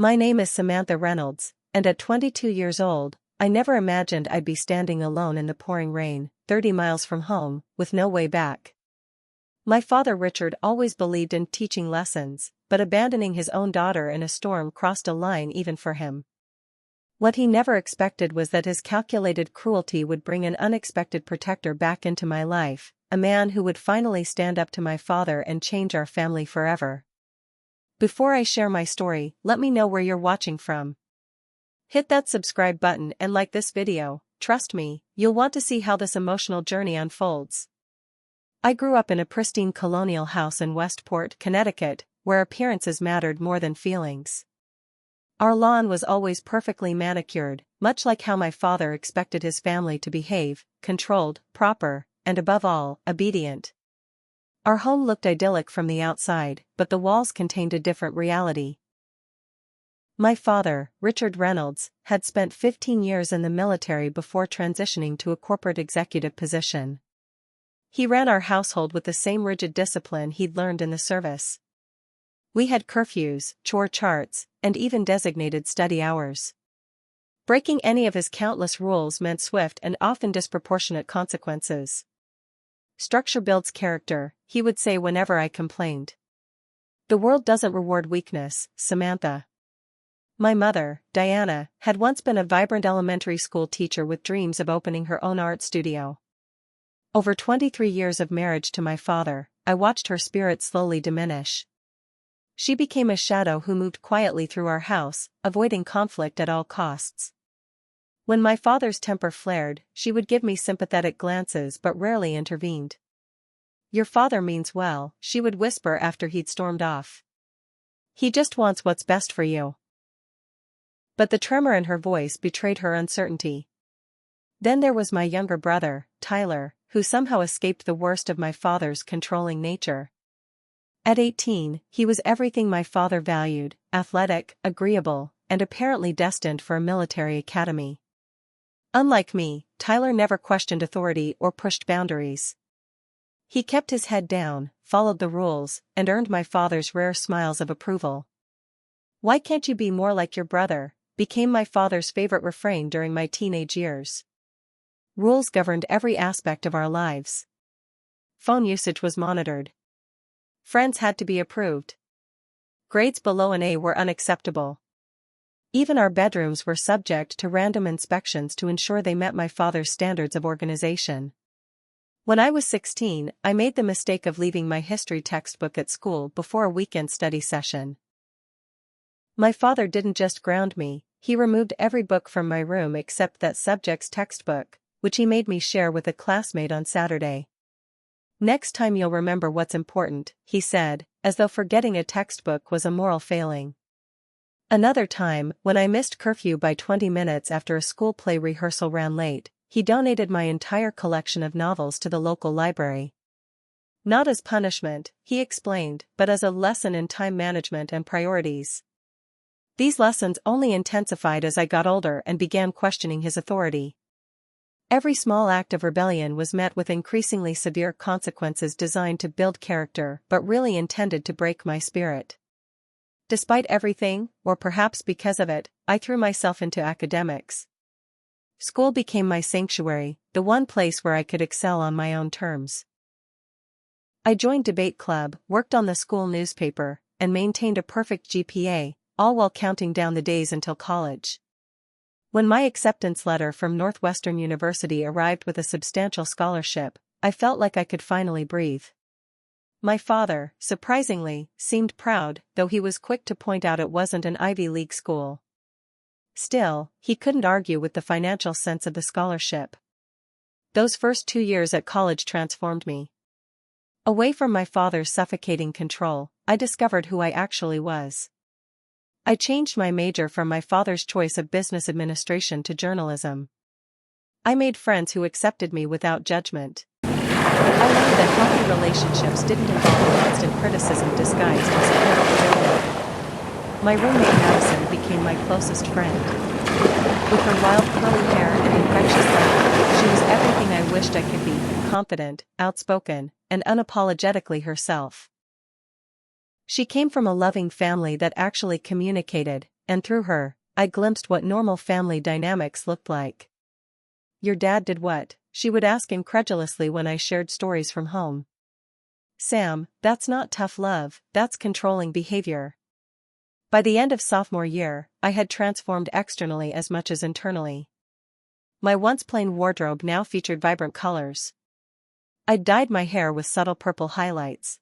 My name is Samantha Reynolds, and at 22 years old, I never imagined I'd be standing alone in the pouring rain, 30 miles from home, with no way back. My father Richard always believed in teaching lessons, but abandoning his own daughter in a storm crossed a line even for him. What he never expected was that his calculated cruelty would bring an unexpected protector back into my life, a man who would finally stand up to my father and change our family forever. Before I share my story, let me know where you're watching from. Hit that subscribe button and like this video. Trust me, you'll want to see how this emotional journey unfolds. I grew up in a pristine colonial house in Westport, Connecticut, where appearances mattered more than feelings. Our lawn was always perfectly manicured, much like how my father expected his family to behave: controlled, proper, and above all, obedient. Our home looked idyllic from the outside, but the walls contained a different reality. My father, Richard Reynolds, had spent 15 years in the military before transitioning to a corporate executive position. He ran our household with the same rigid discipline he'd learned in the service. We had curfews, chore charts, and even designated study hours. Breaking any of his countless rules meant swift and often disproportionate consequences. "Structure builds character," he would say whenever I complained. "The world doesn't reward weakness, Samantha." My mother, Diana, had once been a vibrant elementary school teacher with dreams of opening her own art studio. Over 23 years of marriage to my father, I watched her spirit slowly diminish. She became a shadow who moved quietly through our house, avoiding conflict at all costs. When my father's temper flared, she would give me sympathetic glances but rarely intervened. "Your father means well," she would whisper after he'd stormed off. "He just wants what's best for you." But the tremor in her voice betrayed her uncertainty. Then there was my younger brother, Tyler, who somehow escaped the worst of my father's controlling nature. At 18, he was everything my father valued: athletic, agreeable, and apparently destined for a military academy. Unlike me, Tyler never questioned authority or pushed boundaries. He kept his head down, followed the rules, and earned my father's rare smiles of approval. "Why can't you be more like your brother?" became my father's favorite refrain during my teenage years. Rules governed every aspect of our lives. Phone usage was monitored. Friends had to be approved. Grades below an A were unacceptable. Even our bedrooms were subject to random inspections to ensure they met my father's standards of organization. When I was 16, I made the mistake of leaving my history textbook at school before a weekend study session. My father didn't just ground me, he removed every book from my room except that subject's textbook, which he made me share with a classmate on Saturday. "Next time you'll remember what's important," he said, as though forgetting a textbook was a moral failing. Another time, when I missed curfew by 20 minutes after a school play rehearsal ran late, he donated my entire collection of novels to the local library. "Not as punishment," he explained, "but as a lesson in time management and priorities." These lessons only intensified as I got older and began questioning his authority. Every small act of rebellion was met with increasingly severe consequences designed to build character but really intended to break my spirit. Despite everything, or perhaps because of it, I threw myself into academics. School became my sanctuary, the one place where I could excel on my own terms. I joined debate club, worked on the school newspaper, and maintained a perfect GPA, all while counting down the days until college. When my acceptance letter from Northwestern University arrived with a substantial scholarship, I felt like I could finally breathe. My father, surprisingly, seemed proud, though he was quick to point out it wasn't an Ivy League school. Still, he couldn't argue with the financial sense of the scholarship. Those first 2 years at college transformed me. Away from my father's suffocating control, I discovered who I actually was. I changed my major from my father's choice of business administration to journalism. I made friends who accepted me without judgment. I learned that healthy relationships didn't involve constant criticism disguised as support. My roommate Madison became my closest friend. With her wild curly hair and infectious laugh, she was everything I wished I could be: confident, outspoken, and unapologetically herself. She came from a loving family that actually communicated, and through her, I glimpsed what normal family dynamics looked like. "Your dad did what?" she would ask incredulously when I shared stories from home. "Sam, that's not tough love, that's controlling behavior." By the end of sophomore year, I had transformed externally as much as internally. My once plain wardrobe now featured vibrant colors. I'd dyed my hair with subtle purple highlights.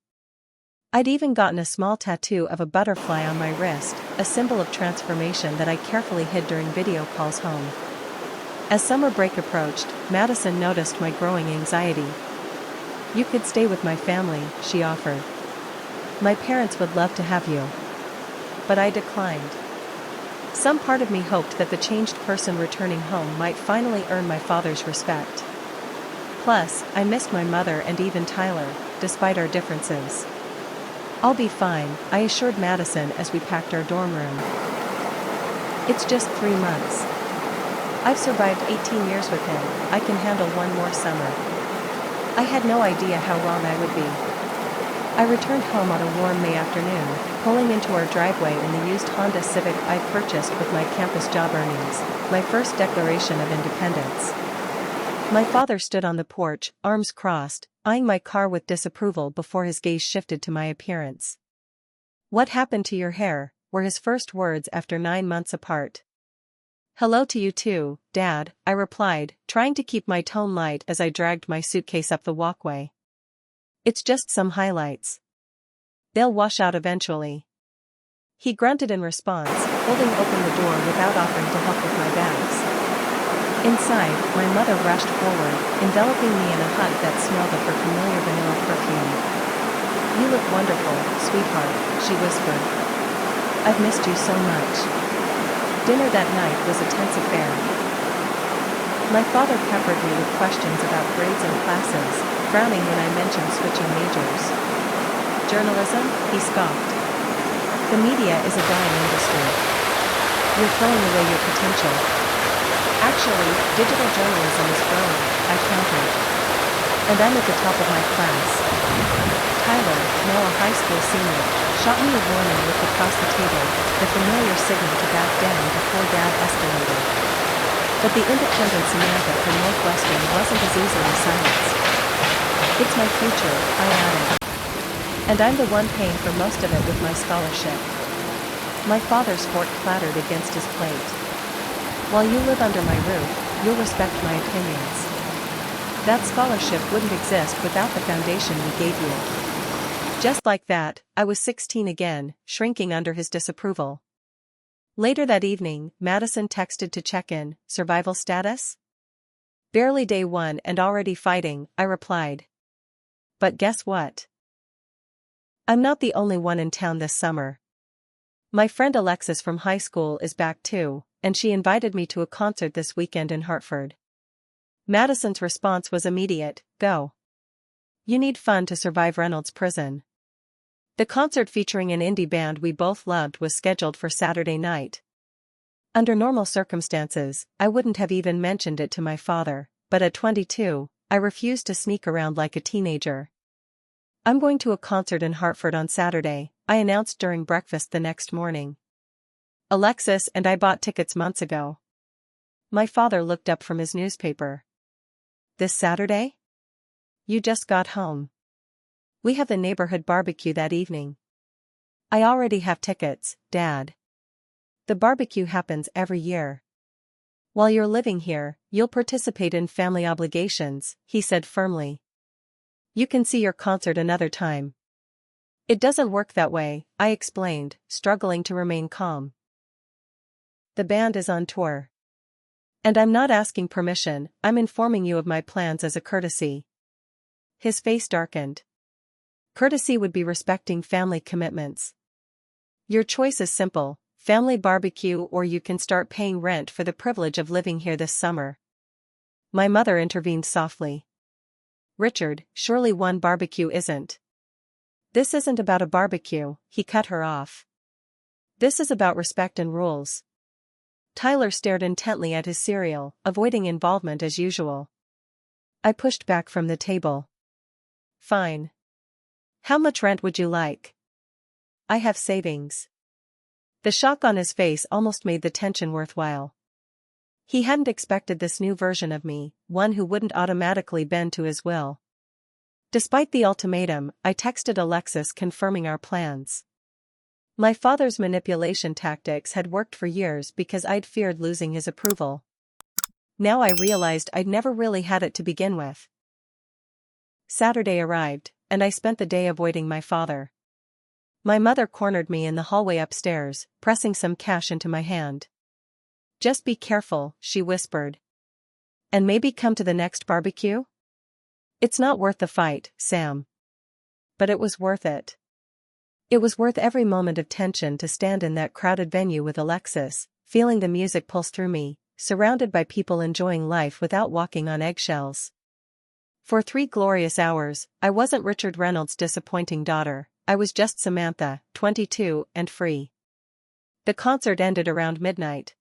I'd even gotten a small tattoo of a butterfly on my wrist, a symbol of transformation that I carefully hid during video calls home. As summer break approached, Madison noticed my growing anxiety. "You could stay with my family," she offered. "My parents would love to have you." But I declined. Some part of me hoped that the changed person returning home might finally earn my father's respect. Plus, I missed my mother and even Tyler, despite our differences. "I'll be fine," I assured Madison as we packed our dorm room. "It's just 3 months. I've survived 18 years with him, I can handle one more summer." I had no idea how wrong I would be. I returned home on a warm May afternoon, pulling into our driveway in the used Honda Civic I purchased with my campus job earnings, my first declaration of independence. My father stood on the porch, arms crossed, eyeing my car with disapproval before his gaze shifted to my appearance. "What happened to your hair?" were his first words after 9 months apart. "Hello to you too, Dad," I replied, trying to keep my tone light as I dragged my suitcase up the walkway. "It's just some highlights. They'll wash out eventually." He grunted in response, holding open the door without offering to help with my bags. Inside, my mother rushed forward, enveloping me in a hug that smelled of her familiar vanilla perfume. "You look wonderful, sweetheart," she whispered. "I've missed you so much." Dinner that night was a tense affair. My father peppered me with questions about grades and classes, frowning when I mentioned switching majors. "Journalism?" he scoffed. "The media is a dying industry. You're throwing away your potential." "Actually, digital journalism is growing," I countered. "And I'm at the top of my class." Tyler, now a high school senior, shot me a warning look across the table, the familiar signal to back down before Dad escalated. But the independent Samantha from Northwestern wasn't as easily silenced. "It's my future," I added. "And I'm the one paying for most of it with my scholarship." My father's fork clattered against his plate. "While you live under my roof, you'll respect my opinions. That scholarship wouldn't exist without the foundation we gave you." Just like that, I was 16 again, shrinking under his disapproval. Later that evening, Madison texted to check in, "Survival status?" "Barely day 1 and already fighting," I replied. "But guess what? I'm not the only one in town this summer. My friend Alexis from high school is back too, and she invited me to a concert this weekend in Hartford." Madison's response was immediate, "Go. You need fun to survive Reynolds Prison." The concert, featuring an indie band we both loved, was scheduled for Saturday night. Under normal circumstances, I wouldn't have even mentioned it to my father, but at 22, I refused to sneak around like a teenager. "I'm going to a concert in Hartford on Saturday," I announced during breakfast the next morning. "Alexis and I bought tickets months ago." My father looked up from his newspaper. "This Saturday? You just got home. We have the neighborhood barbecue that evening." "I already have tickets, Dad. The barbecue happens every year." "While you're living here, you'll participate in family obligations," he said firmly. "You can see your concert another time." "It doesn't work that way," I explained, struggling to remain calm. "The band is on tour. And I'm not asking permission, I'm informing you of my plans as a courtesy." His face darkened. "Courtesy would be respecting family commitments. Your choice is simple, family barbecue, or you can start paying rent for the privilege of living here this summer." My mother intervened softly. "Richard, surely one barbecue isn't." "This isn't about a barbecue," he cut her off. "This is about respect and rules." Tyler stared intently at his cereal, avoiding involvement as usual. I pushed back from the table. "Fine. How much rent would you like? I have savings." The shock on his face almost made the tension worthwhile. He hadn't expected this new version of me, one who wouldn't automatically bend to his will. Despite the ultimatum, I texted Alexis confirming our plans. My father's manipulation tactics had worked for years because I'd feared losing his approval. Now I realized I'd never really had it to begin with. Saturday arrived, and I spent the day avoiding my father. My mother cornered me in the hallway upstairs, pressing some cash into my hand. "Just be careful," she whispered. "And maybe come to the next barbecue?" "It's not worth the fight, Sam." But it was worth it. It was worth every moment of tension to stand in that crowded venue with Alexis, feeling the music pulse through me, surrounded by people enjoying life without walking on eggshells. For 3 glorious hours, I wasn't Richard Reynolds' disappointing daughter, I was just Samantha, 22, and free. The concert ended around midnight.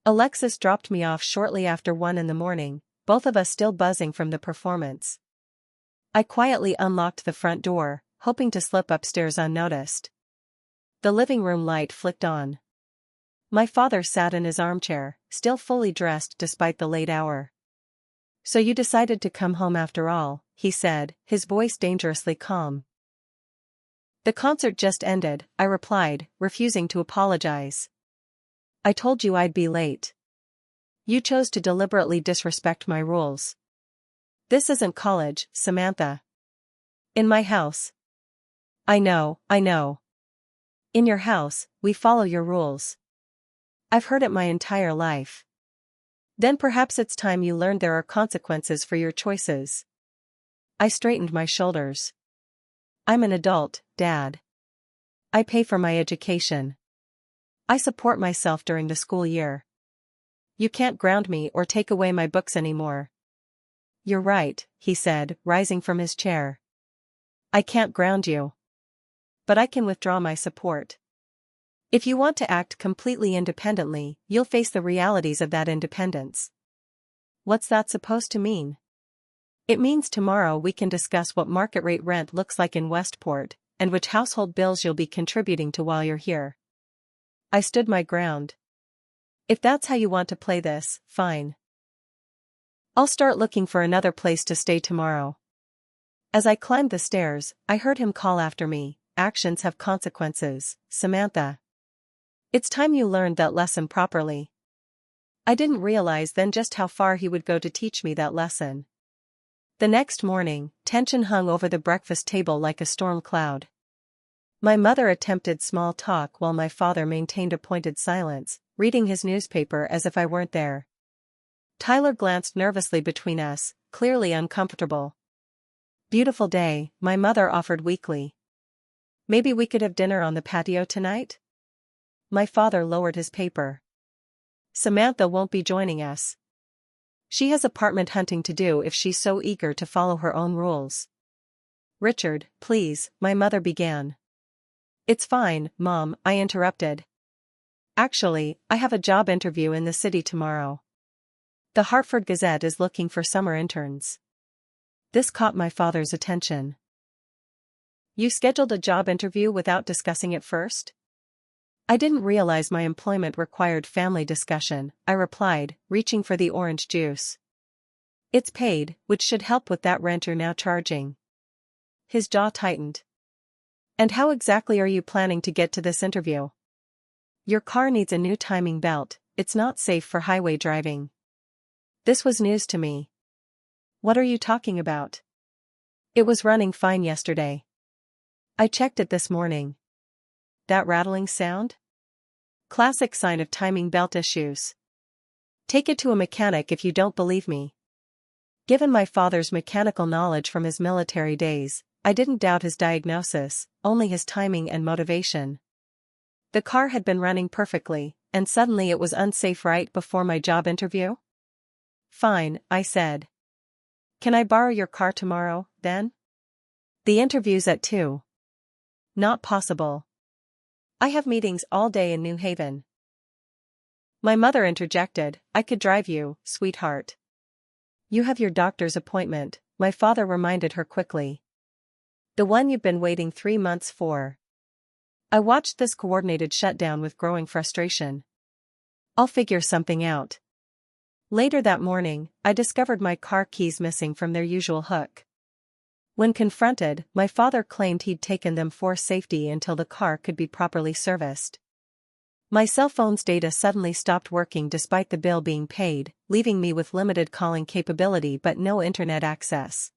Alexis dropped me off shortly after 1 in the morning, both of us still buzzing from the performance. I quietly unlocked the front door, hoping to slip upstairs unnoticed. The living room light flicked on. My father sat in his armchair, still fully dressed despite the late hour. "So you decided to come home after all," he said, his voice dangerously calm. "The concert just ended," I replied, refusing to apologize. "I told you I'd be late. You chose to deliberately disrespect my rules." "This isn't college, Samantha." "In my house." I know. "In your house, we follow your rules." "I've heard it my entire life." "Then perhaps it's time you learned there are consequences for your choices." I straightened my shoulders. "I'm an adult, Dad. I pay for my education. I support myself during the school year. You can't ground me or take away my books anymore." "You're right," he said, rising from his chair. "I can't ground you. But I can withdraw my support. If you want to act completely independently, you'll face the realities of that independence." "What's that supposed to mean?" "It means tomorrow we can discuss what market rate rent looks like in Westport, and which household bills you'll be contributing to while you're here." I stood my ground. "If that's how you want to play this, fine. I'll start looking for another place to stay tomorrow." As I climbed the stairs, I heard him call after me, "Actions have consequences, Samantha. It's time you learned that lesson properly." I didn't realize then just how far he would go to teach me that lesson. The next morning, tension hung over the breakfast table like a storm cloud. My mother attempted small talk while my father maintained a pointed silence, reading his newspaper as if I weren't there. Tyler glanced nervously between us, clearly uncomfortable. "Beautiful day," my mother offered weakly. "Maybe we could have dinner on the patio tonight?" My father lowered his paper. "Samantha won't be joining us. She has apartment hunting to do if she's so eager to follow her own rules." "Richard, please," my mother began. "It's fine, Mom," I interrupted. "Actually, I have a job interview in the city tomorrow. The Hartford Gazette is looking for summer interns." This caught my father's attention. "You scheduled a job interview without discussing it first?" "I didn't realize my employment required family discussion," I replied, reaching for the orange juice. "It's paid, which should help with that rent you're now charging." His jaw tightened. "And how exactly are you planning to get to this interview?" "Your car needs a new timing belt, it's not safe for highway driving." This was news to me. "What are you talking about?" "It was running fine yesterday. I checked it this morning." "That rattling sound? Classic sign of timing belt issues. Take it to a mechanic if you don't believe me." Given my father's mechanical knowledge from his military days, I didn't doubt his diagnosis, only his timing and motivation. The car had been running perfectly, and suddenly it was unsafe right before my job interview? "Fine," I said. "Can I borrow your car tomorrow, then?" "The interview's at 2. "Not possible. I have meetings all day in New Haven." My mother interjected, "I could drive you, sweetheart." "You have your doctor's appointment," my father reminded her quickly. "The one you've been waiting 3 months for." I watched this coordinated shutdown with growing frustration. I'll figure something out. Later that morning, I discovered my car keys missing from their usual hook. When confronted, my father claimed he'd taken them for safety until the car could be properly serviced. My cell phone's data suddenly stopped working despite the bill being paid, leaving me with limited calling capability but no internet access.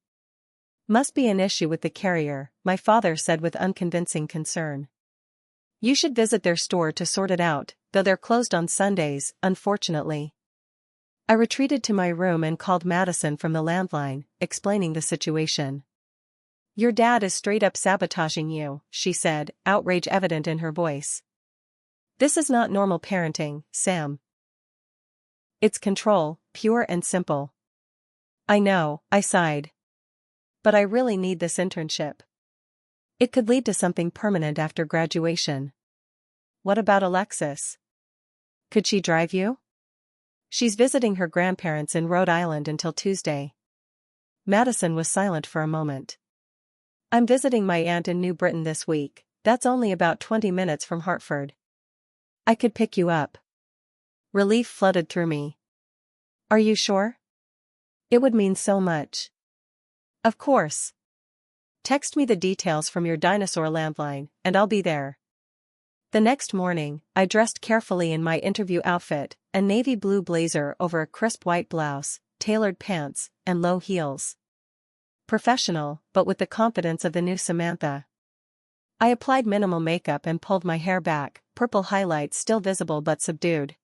Must be an issue with the carrier, my father said with unconvincing concern. You should visit their store to sort it out, though they're closed on Sundays, unfortunately. I retreated to my room and called Madison from the landline, explaining the situation. Your dad is straight up sabotaging you, she said, outrage evident in her voice. This is not normal parenting, Sam. It's control, pure and simple. I know, I sighed. But I really need this internship. It could lead to something permanent after graduation. What about Alexis? Could she drive you? She's visiting her grandparents in Rhode Island until Tuesday. Madison was silent for a moment. I'm visiting my aunt in New Britain this week, that's only about 20 minutes from Hartford. I could pick you up. Relief flooded through me. Are you sure? It would mean so much. Of course. Text me the details from your dinosaur landline, and I'll be there. The next morning, I dressed carefully in my interview outfit, a navy blue blazer over a crisp white blouse, tailored pants, and low heels. Professional, but with the confidence of the new Samantha. I applied minimal makeup and pulled my hair back, purple highlights still visible but subdued.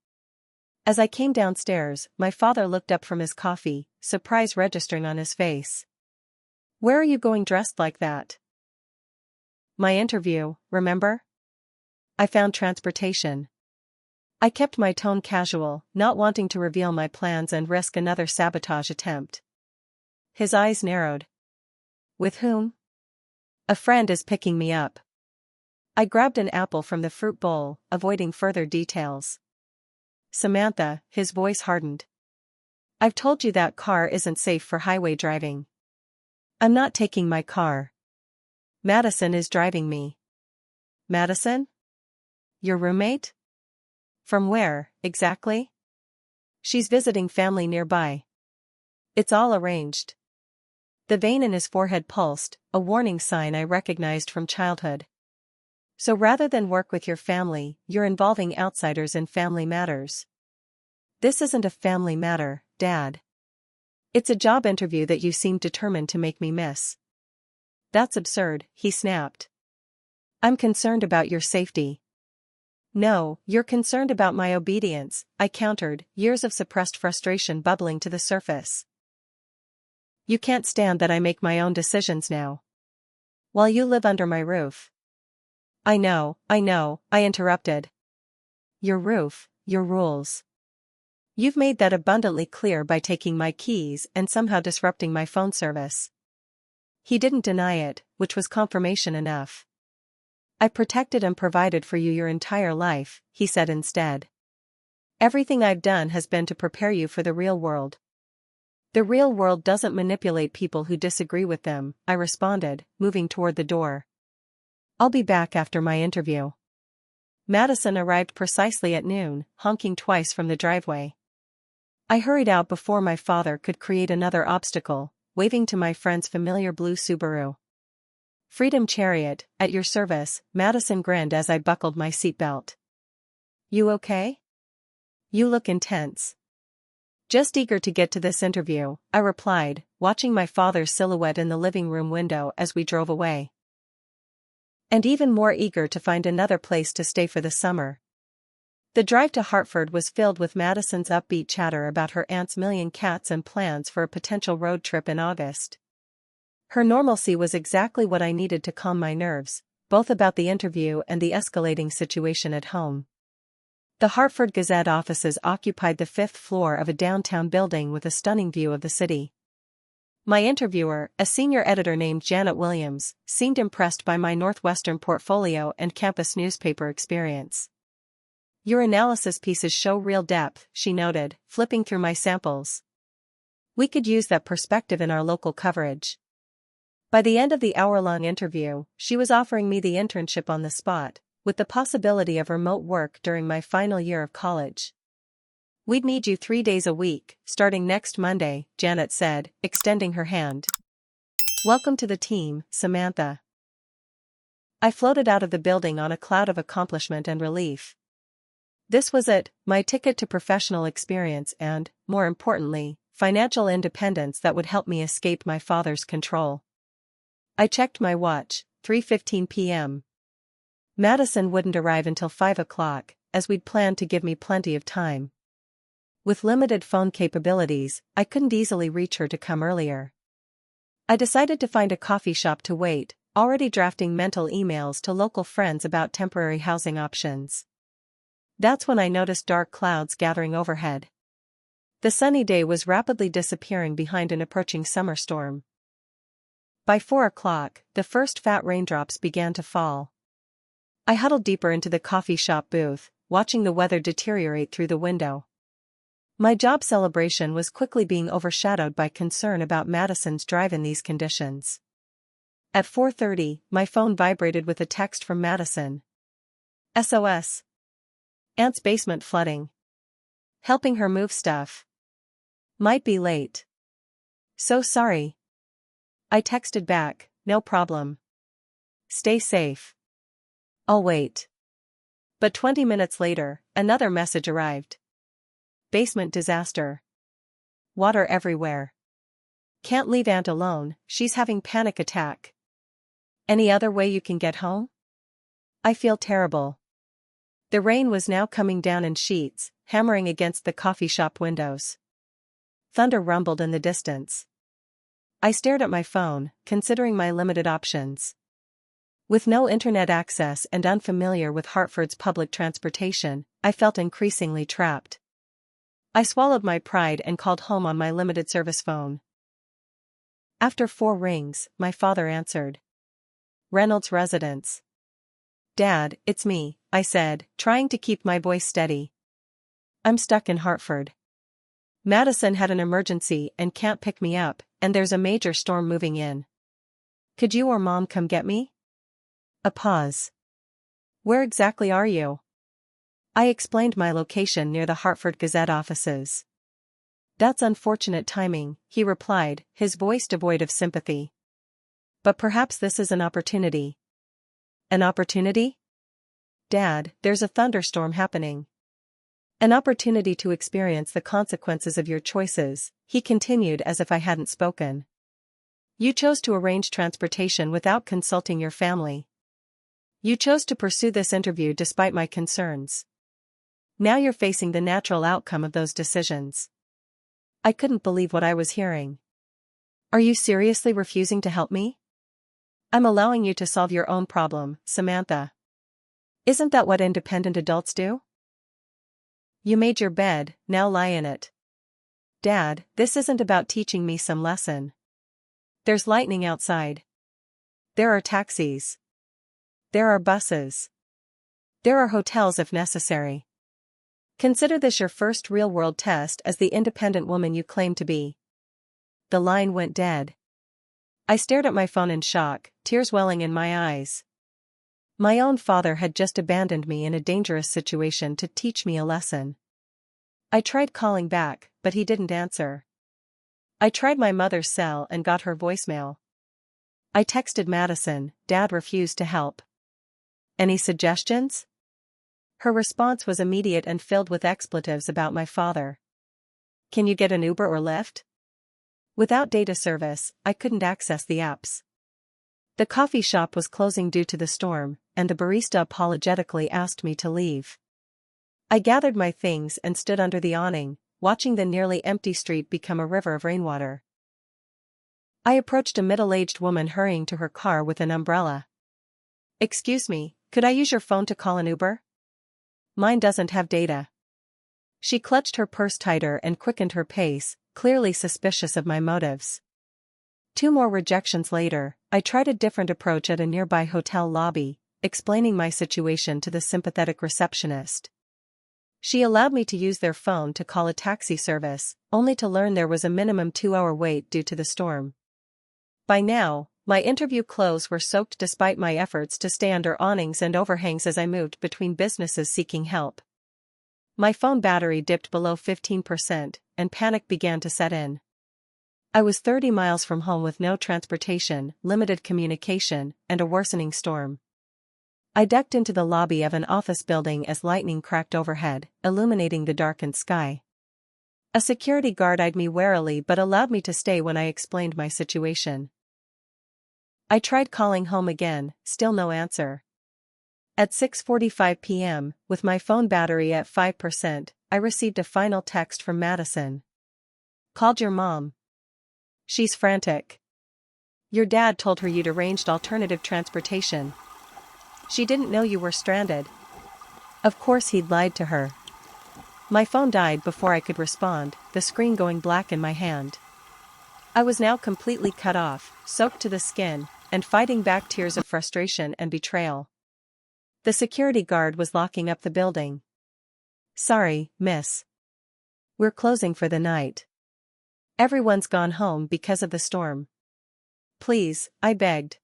As I came downstairs, my father looked up from his coffee, surprise registering on his face. Where are you going dressed like that? My interview, remember? I found transportation. I kept my tone casual, not wanting to reveal my plans and risk another sabotage attempt. His eyes narrowed. With whom? A friend is picking me up. I grabbed an apple from the fruit bowl, avoiding further details. Samantha, his voice hardened. I've told you that car isn't safe for highway driving. I'm not taking my car. Madison is driving me. Madison? Your roommate? From where, exactly? She's visiting family nearby. It's all arranged. The vein in his forehead pulsed, a warning sign I recognized from childhood. So rather than work with your family, you're involving outsiders in family matters. This isn't a family matter, Dad. It's a job interview that you seem determined to make me miss. That's absurd, he snapped. I'm concerned about your safety. No, you're concerned about my obedience, I countered, years of suppressed frustration bubbling to the surface. You can't stand that I make my own decisions now. While you live under my roof. I know, I interrupted. Your roof, your rules. You've made that abundantly clear by taking my keys and somehow disrupting my phone service. He didn't deny it, which was confirmation enough. I protected and provided for you your entire life, he said instead. Everything I've done has been to prepare you for the real world. The real world doesn't manipulate people who disagree with them, I responded, moving toward the door. I'll be back after my interview. Madison arrived precisely at noon, honking twice from the driveway. I hurried out before my father could create another obstacle, waving to my friend's familiar blue Subaru. Freedom Chariot, at your service, Madison grinned as I buckled my seatbelt. You okay? You look intense. Just eager to get to this interview, I replied, watching my father's silhouette in the living room window as we drove away. And even more eager to find another place to stay for the summer. The drive to Hartford was filled with Madison's upbeat chatter about her aunt's million cats and plans for a potential road trip in August. Her normalcy was exactly what I needed to calm my nerves, both about the interview and the escalating situation at home. The Hartford Gazette offices occupied the 5th floor of a downtown building with a stunning view of the city. My interviewer, a senior editor named Janet Williams, seemed impressed by my Northwestern portfolio and campus newspaper experience. Your analysis pieces show real depth, she noted, flipping through my samples. We could use that perspective in our local coverage. By the end of the hour-long interview, she was offering me the internship on the spot, with the possibility of remote work during my final year of college. "We'd need you 3 days a week, starting next Monday," Janet said, extending her hand. "Welcome to the team, Samantha." I floated out of the building on a cloud of accomplishment and relief. This was it, my ticket to professional experience and, more importantly, financial independence that would help me escape my father's control. I checked my watch, 3:15 p.m. Madison wouldn't arrive until 5 o'clock, as we'd planned to give me plenty of time. With limited phone capabilities, I couldn't easily reach her to come earlier. I decided to find a coffee shop to wait, already drafting mental emails to local friends about temporary housing options. That's when I noticed dark clouds gathering overhead. The sunny day was rapidly disappearing behind an approaching summer storm. By 4 o'clock, the first fat raindrops began to fall. I huddled deeper into the coffee shop booth, watching the weather deteriorate through the window. My job celebration was quickly being overshadowed by concern about Madison's drive in these conditions. At 4:30, my phone vibrated with a text from Madison. "SOS. Aunt's basement flooding. Helping her move stuff. Might be late. So sorry." I texted back, "No problem. Stay safe. I'll wait." But 20 minutes later, another message arrived. "Basement disaster. Water everywhere. Can't leave Aunt alone, she's having panic attack. Any other way you can get home? I feel terrible." The rain was now coming down in sheets, hammering against the coffee shop windows. Thunder rumbled in the distance. I stared at my phone, considering my limited options. With no internet access and unfamiliar with Hartford's public transportation, I felt increasingly trapped. I swallowed my pride and called home on my limited service phone. After 4 rings, my father answered. "Reynolds residence." "Dad, it's me," I said, trying to keep my voice steady. "I'm stuck in Hartford. Madison had an emergency and can't pick me up, and there's a major storm moving in. Could you or Mom come get me?" A pause. "Where exactly are you?" I explained my location near the Hartford Gazette offices. "That's unfortunate timing," he replied, his voice devoid of sympathy. "But perhaps this is an opportunity." "An opportunity?" "Dad, there's a thunderstorm happening." "An opportunity to experience the consequences of your choices," he continued as if I hadn't spoken. "You chose to arrange transportation without consulting your family. You chose to pursue this interview despite my concerns. Now you're facing the natural outcome of those decisions." I couldn't believe what I was hearing. "Are you seriously refusing to help me?" "I'm allowing you to solve your own problem, Samantha. Isn't that what independent adults do?" "You made your bed, now lie in it." "Dad, this isn't about teaching me some lesson. There's lightning outside. There are taxis. There are buses. There are hotels if necessary. Consider this your first real-world test as the independent woman you claim to be." The line went dead. I stared at my phone in shock, tears welling in my eyes. My own father had just abandoned me in a dangerous situation to teach me a lesson. I tried calling back, but he didn't answer. I tried my mother's cell and got her voicemail. I texted Madison, Dad refused to help. "Any suggestions?" Her response was immediate and filled with expletives about my father. "Can you get an Uber or Lyft?" Without data service, I couldn't access the apps. The coffee shop was closing due to the storm, and the barista apologetically asked me to leave. I gathered my things and stood under the awning, watching the nearly empty street become a river of rainwater. I approached a middle-aged woman hurrying to her car with an umbrella. "Excuse me, could I use your phone to call an Uber? Mine doesn't have data." She clutched her purse tighter and quickened her pace, clearly suspicious of my motives. 2 more rejections later, I tried a different approach at a nearby hotel lobby, explaining my situation to the sympathetic receptionist. She allowed me to use their phone to call a taxi service, only to learn there was a minimum 2-hour wait due to the storm. By now, My interview clothes were soaked despite my efforts to stay under awnings and overhangs as I moved between businesses seeking help. My phone battery dipped below 15%, and panic began to set in. I was 30 miles from home with no transportation, limited communication, and a worsening storm. I ducked into the lobby of an office building as lightning cracked overhead, illuminating the darkened sky. A security guard eyed me warily but allowed me to stay when I explained my situation. I tried calling home again, still no answer. At 6:45 p.m., with my phone battery at 5%, I received a final text from Madison. Called your mom. She's frantic. Your dad told her you'd arranged alternative transportation. She didn't know you were stranded. Of course he'd lied to her. My phone died before I could respond, the screen going black in my hand. I was now completely cut off, soaked to the skin, and fighting back tears of frustration and betrayal. The security guard was locking up the building. Sorry, miss. We're closing for the night. Everyone's gone home because of the storm. Please, I begged.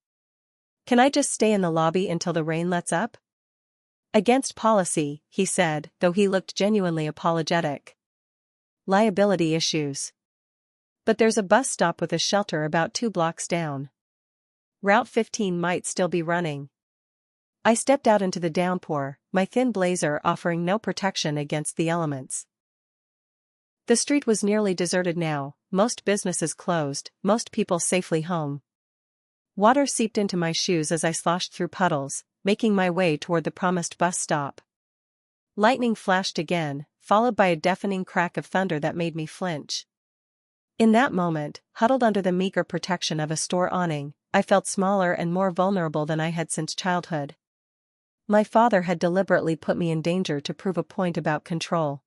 Can I just stay in the lobby until the rain lets up? Against policy, he said, though he looked genuinely apologetic. Liability issues. But there's a bus stop with a shelter about 2 blocks down. Route 15 might still be running. I stepped out into the downpour, my thin blazer offering no protection against the elements. The street was nearly deserted now, most businesses closed, most people safely home. Water seeped into my shoes as I sloshed through puddles, making my way toward the promised bus stop. Lightning flashed again, followed by a deafening crack of thunder that made me flinch. In that moment, huddled under the meager protection of a store awning, I felt smaller and more vulnerable than I had since childhood. My father had deliberately put me in danger to prove a point about control.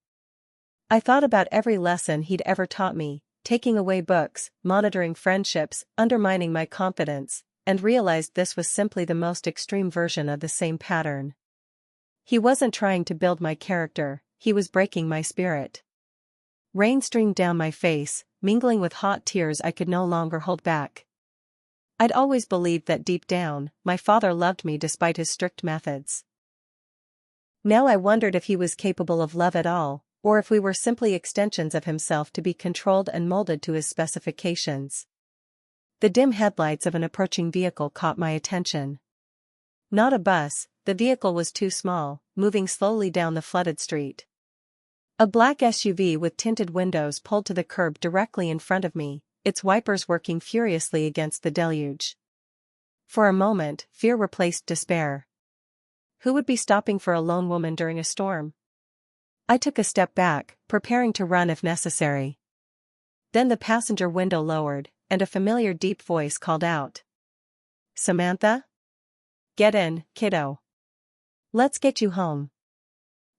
I thought about every lesson he'd ever taught me, taking away books, monitoring friendships, undermining my confidence, and realized this was simply the most extreme version of the same pattern. He wasn't trying to build my character, he was breaking my spirit. Rain streamed down my face, mingling with hot tears I could no longer hold back. I'd always believed that deep down, my father loved me despite his strict methods. Now I wondered if he was capable of love at all, or if we were simply extensions of himself to be controlled and molded to his specifications. The dim headlights of an approaching vehicle caught my attention. Not a bus, the vehicle was too small, moving slowly down the flooded street. A black SUV with tinted windows pulled to the curb directly in front of me, its wipers working furiously against the deluge. For a moment, fear replaced despair. Who would be stopping for a lone woman during a storm? I took a step back, preparing to run if necessary. Then the passenger window lowered, and a familiar deep voice called out. Samantha? Get in, kiddo. Let's get you home.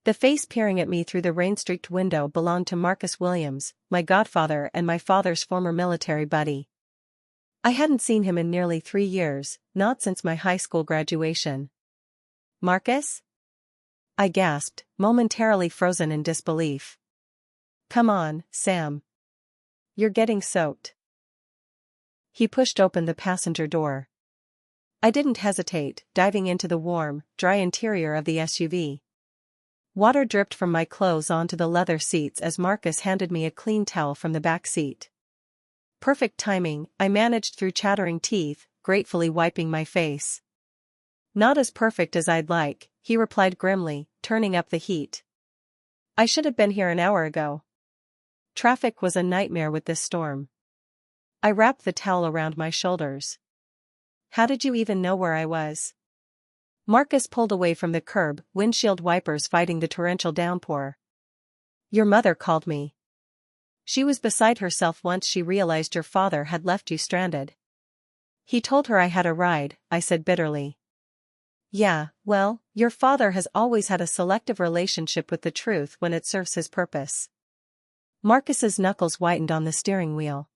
The face peering at me through the rain-streaked window belonged to Marcus Williams, my godfather and my father's former military buddy. I hadn't seen him in nearly 3 years, not since my high school graduation. Marcus? I gasped, momentarily frozen in disbelief. Come on, Sam. You're getting soaked. He pushed open the passenger door. I didn't hesitate, diving into the warm, dry interior of the SUV. Water dripped from my clothes onto the leather seats as Marcus handed me a clean towel from the back seat. Perfect timing, I managed through chattering teeth, gratefully wiping my face. Not as perfect as I'd like, he replied grimly, turning up the heat. I should have been here an hour ago. Traffic was a nightmare with this storm. I wrapped the towel around my shoulders. How did you even know where I was? Marcus pulled away from the curb, windshield wipers fighting the torrential downpour. Your mother called me. She was beside herself once she realized your father had left you stranded. He told her I had a ride, I said bitterly. Yeah, well, your father has always had a selective relationship with the truth when it serves his purpose. Marcus's knuckles whitened on the steering wheel.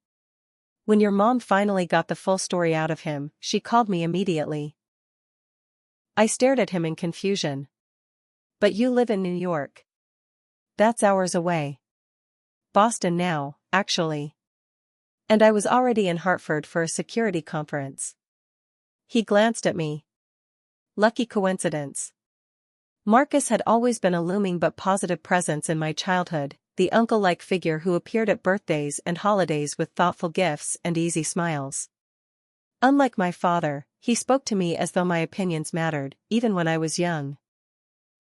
When your mom finally got the full story out of him, she called me immediately. I stared at him in confusion. But you live in New York. That's hours away. Boston now, actually. And I was already in Hartford for a security conference. He glanced at me. Lucky coincidence. Marcus had always been a looming but positive presence in my childhood, the uncle-like figure who appeared at birthdays and holidays with thoughtful gifts and easy smiles. Unlike my father, he spoke to me as though my opinions mattered, even when I was young.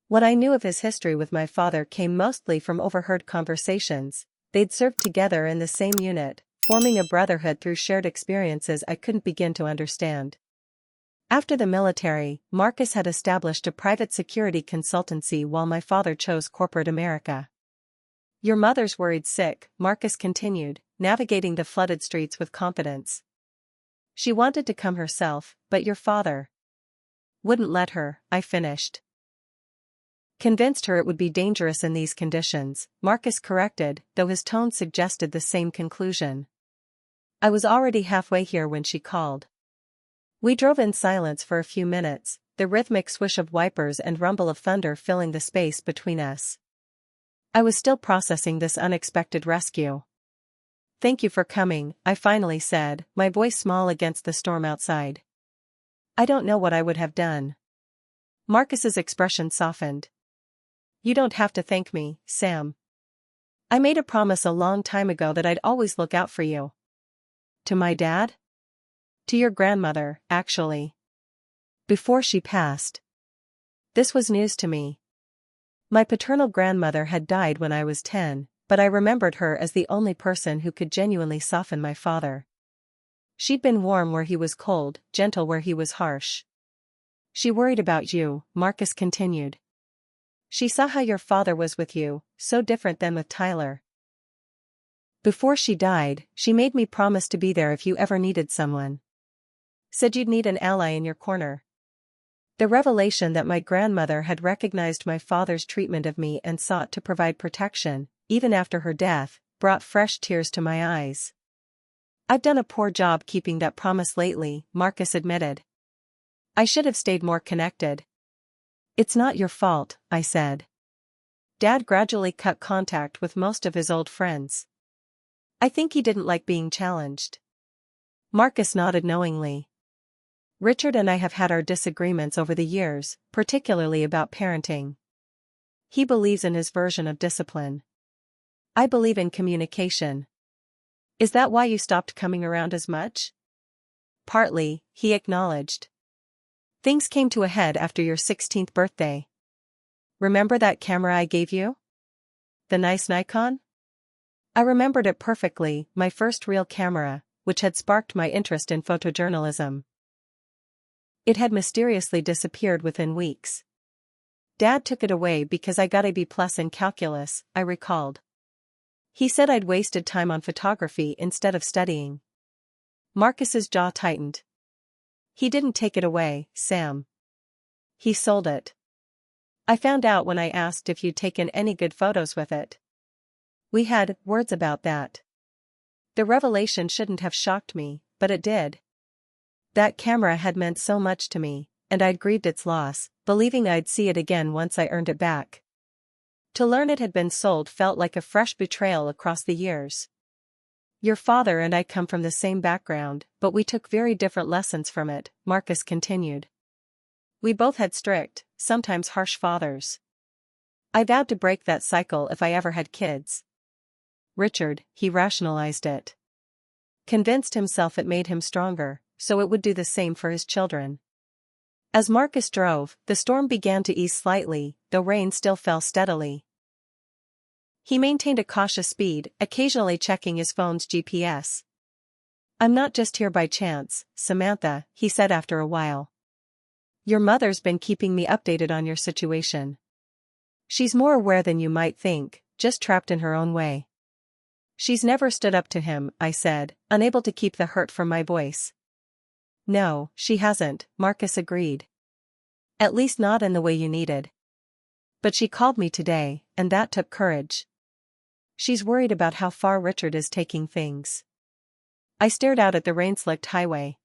What I knew of his history with my father came mostly from overheard conversations. They'd served together in the same unit, forming a brotherhood through shared experiences I couldn't begin to understand. After the military, Marcus had established a private security consultancy while my father chose corporate America. Your mother's worried sick, Marcus continued, navigating the flooded streets with confidence. She wanted to come herself, but your father wouldn't let her, I finished. Convinced her it would be dangerous in these conditions, Marcus corrected, though his tone suggested the same conclusion. I was already halfway here when she called. We drove in silence for a few minutes, the rhythmic swish of wipers and rumble of thunder filling the space between us. I was still processing this unexpected rescue. Thank you for coming, I finally said, my voice small against the storm outside. I don't know what I would have done. Marcus's expression softened. You don't have to thank me, Sam. I made a promise a long time ago that I'd always look out for you. To my dad? To your grandmother, actually. Before she passed. This was news to me. My paternal grandmother had died when I was 10, but I remembered her as the only person who could genuinely soften my father. She'd been warm where he was cold, gentle where he was harsh. She worried about you, Marcus continued. She saw how your father was with you, so different than with Tyler. Before she died, she made me promise to be there if you ever needed someone. Said you'd need an ally in your corner. The revelation that my grandmother had recognized my father's treatment of me and sought to provide protection, even after her death, brought fresh tears to my eyes. I've done a poor job keeping that promise lately, Marcus admitted. I should have stayed more connected. It's not your fault, I said. Dad gradually cut contact with most of his old friends. I think he didn't like being challenged. Marcus nodded knowingly. Richard and I have had our disagreements over the years, particularly about parenting. He believes in his version of discipline. I believe in communication. Is that why you stopped coming around as much? Partly, he acknowledged. Things came to a head after your 16th birthday. Remember that camera I gave you? The nice Nikon? I remembered it perfectly, my first real camera, which had sparked my interest in photojournalism. It had mysteriously disappeared within weeks. Dad took it away because I got a B+ in calculus, I recalled. He said I'd wasted time on photography instead of studying. Marcus's jaw tightened. He didn't take it away, Sam. He sold it. I found out when I asked if you'd taken any good photos with it. We had words about that. The revelation shouldn't have shocked me, but it did. That camera had meant so much to me, and I'd grieved its loss, believing I'd see it again once I earned it back. To learn it had been sold felt like a fresh betrayal across the years. Your father and I come from the same background, but we took very different lessons from it, Marcus continued. We both had strict, sometimes harsh fathers. I vowed to break that cycle if I ever had kids. Richard, he rationalized it. Convinced himself it made him stronger, so it would do the same for his children. As Marcus drove, the storm began to ease slightly, though rain still fell steadily. He maintained a cautious speed, occasionally checking his phone's GPS. I'm not just here by chance, Samantha, he said after a while. Your mother's been keeping me updated on your situation. She's more aware than you might think, just trapped in her own way. She's never stood up to him, I said, unable to keep the hurt from my voice. No, she hasn't, Marcus agreed. At least not in the way you needed. But she called me today, and that took courage. She's worried about how far Richard is taking things. I stared out at the rain-slicked highway.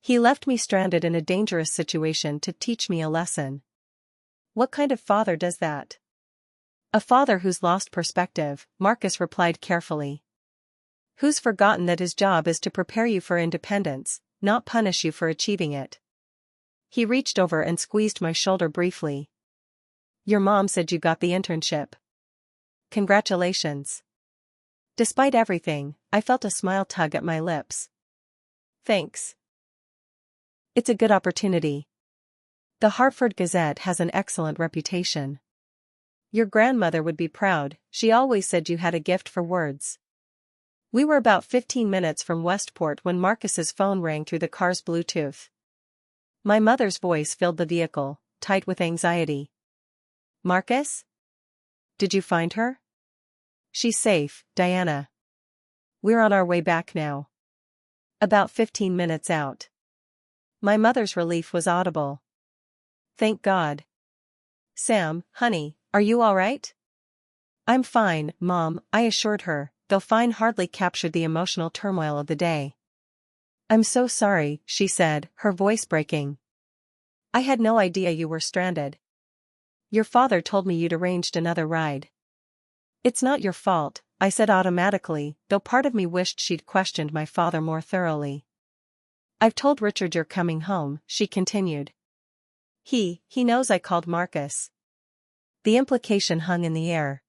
He left me stranded in a dangerous situation to teach me a lesson. What kind of father does that? A father who's lost perspective, Marcus replied carefully. Who's forgotten that his job is to prepare you for independence, not punish you for achieving it. He reached over and squeezed my shoulder briefly. Your mom said you got the internship. Congratulations. Despite everything, I felt a smile tug at my lips. Thanks. It's a good opportunity. The Hartford Gazette has an excellent reputation. Your grandmother would be proud, she always said you had a gift for words. We were about 15 minutes from Westport when Marcus's phone rang through the car's Bluetooth. My mother's voice filled the vehicle, tight with anxiety. Marcus? Did you find her? She's safe, Diana. We're on our way back now. About 15 minutes out. My mother's relief was audible. Thank God. Sam, honey, are you all right? I'm fine, Mom, I assured her, though fine hardly captured the emotional turmoil of the day. I'm so sorry, she said, her voice breaking. I had no idea you were stranded. Your father told me you'd arranged another ride. It's not your fault, I said automatically, though part of me wished she'd questioned my father more thoroughly. I've told Richard you're coming home, she continued. He knows I called Marcus. The implication hung in the air.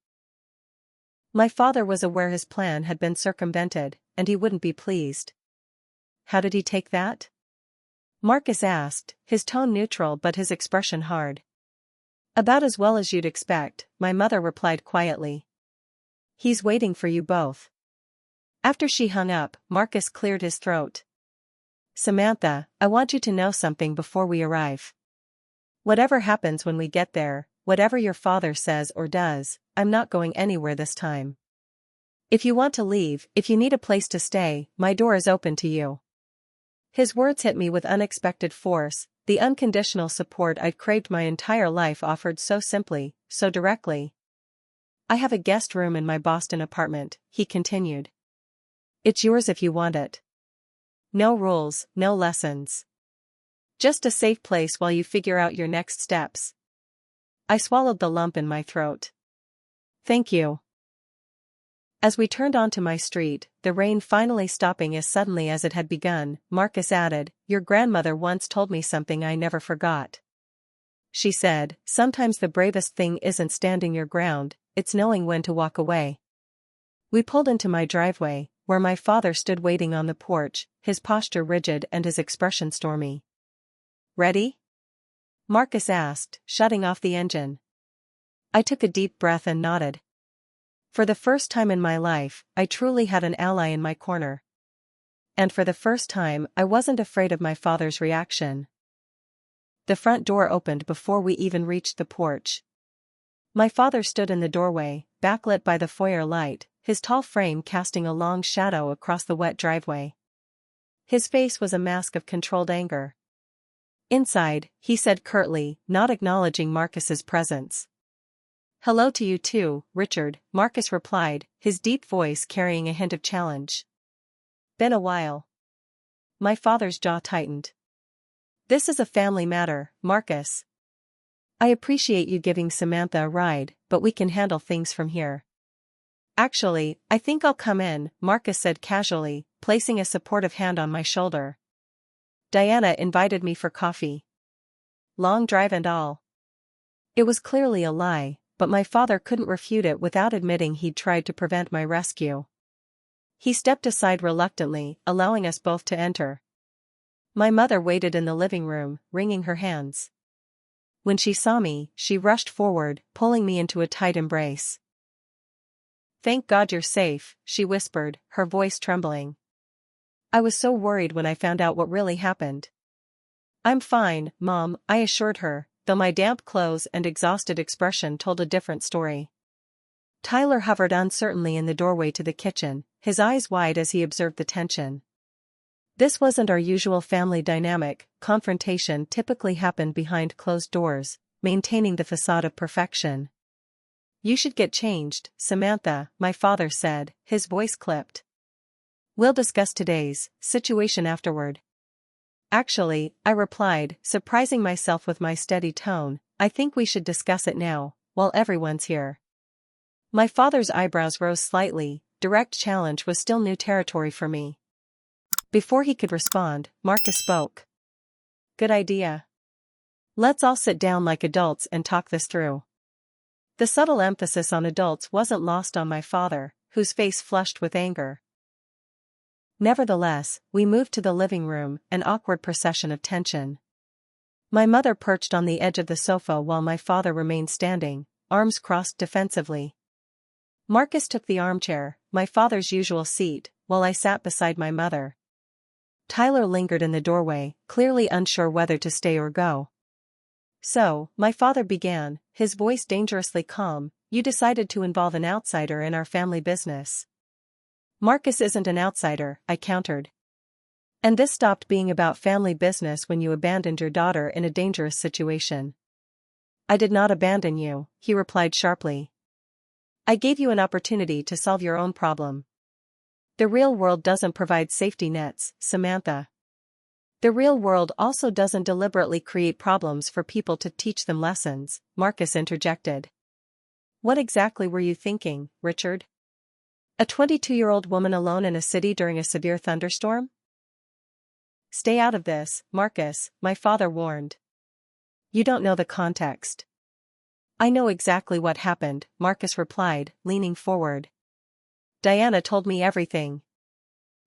My father was aware his plan had been circumvented, and he wouldn't be pleased. How did he take that? Marcus asked, his tone neutral but his expression hard. About as well as you'd expect, my mother replied quietly. He's waiting for you both. After she hung up, Marcus cleared his throat. Samantha, I want you to know something before we arrive. Whatever happens when we get there, whatever your father says or does, I'm not going anywhere this time. If you want to leave, if you need a place to stay, my door is open to you. His words hit me with unexpected force, the unconditional support I'd craved my entire life offered so simply, so directly. I have a guest room in my Boston apartment, he continued. It's yours if you want it. No rules, no lessons. Just a safe place while you figure out your next steps. I swallowed the lump in my throat. Thank you. As we turned onto my street, the rain finally stopping as suddenly as it had begun, Marcus added, Your grandmother once told me something I never forgot. She said, sometimes the bravest thing isn't standing your ground, it's knowing when to walk away. We pulled into my driveway, where my father stood waiting on the porch, his posture rigid and his expression stormy. Ready? Marcus asked, shutting off the engine. I took a deep breath and nodded. For the first time in my life, I truly had an ally in my corner. And for the first time, I wasn't afraid of my father's reaction. The front door opened before we even reached the porch. My father stood in the doorway, backlit by the foyer light, his tall frame casting a long shadow across the wet driveway. His face was a mask of controlled anger. Inside, he said curtly, not acknowledging Marcus's presence. Hello to you too, Richard, Marcus replied, his deep voice carrying a hint of challenge. Been a while. My father's jaw tightened. This is a family matter, Marcus. I appreciate you giving Samantha a ride, but we can handle things from here. Actually, I think I'll come in, Marcus said casually, placing a supportive hand on my shoulder. Diana invited me for coffee. Long drive and all. It was clearly a lie, but my father couldn't refute it without admitting he'd tried to prevent my rescue. He stepped aside reluctantly, allowing us both to enter. My mother waited in the living room, wringing her hands. When she saw me, she rushed forward, pulling me into a tight embrace. Thank God you're safe, she whispered, her voice trembling. I was so worried when I found out what really happened. I'm fine, Mom, I assured her, though my damp clothes and exhausted expression told a different story. Tyler hovered uncertainly in the doorway to the kitchen, his eyes wide as he observed the tension. This wasn't our usual family dynamic, confrontation typically happened behind closed doors, maintaining the facade of perfection. You should get changed, Samantha, my father said, his voice clipped. We'll discuss today's situation afterward. Actually, I replied, surprising myself with my steady tone, I think we should discuss it now, while everyone's here. My father's eyebrows rose slightly, direct challenge was still new territory for me. Before he could respond, Marcus spoke. Good idea. Let's all sit down like adults and talk this through. The subtle emphasis on adults wasn't lost on my father, whose face flushed with anger. Nevertheless, we moved to the living room, an awkward procession of tension. My mother perched on the edge of the sofa while my father remained standing, arms crossed defensively. Marcus took the armchair, my father's usual seat, while I sat beside my mother. Tyler lingered in the doorway, clearly unsure whether to stay or go. So, my father began, his voice dangerously calm, you decided to involve an outsider in our family business. Marcus isn't an outsider, I countered. And this stopped being about family business when you abandoned your daughter in a dangerous situation. I did not abandon you, he replied sharply. I gave you an opportunity to solve your own problem. The real world doesn't provide safety nets, Samantha. The real world also doesn't deliberately create problems for people to teach them lessons, Marcus interjected. What exactly were you thinking, Richard? A 22-year-old woman alone in a city during a severe thunderstorm? Stay out of this, Marcus, my father warned. You don't know the context. I know exactly what happened, Marcus replied, leaning forward. Diana told me everything.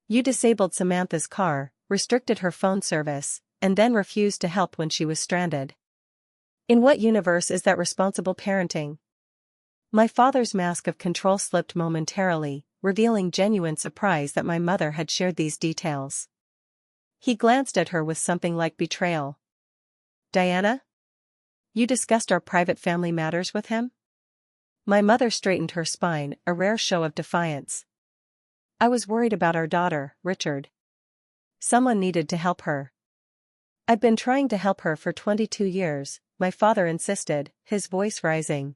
You disabled Samantha's car, restricted her phone service, and then refused to help when she was stranded. In what universe is that responsible parenting? My father's mask of control slipped momentarily, revealing genuine surprise that my mother had shared these details. He glanced at her with something like betrayal. Diana? You discussed our private family matters with him? My mother straightened her spine, a rare show of defiance. I was worried about our daughter, Richard. Someone needed to help her. I've been trying to help her for 22 years, my father insisted, his voice rising.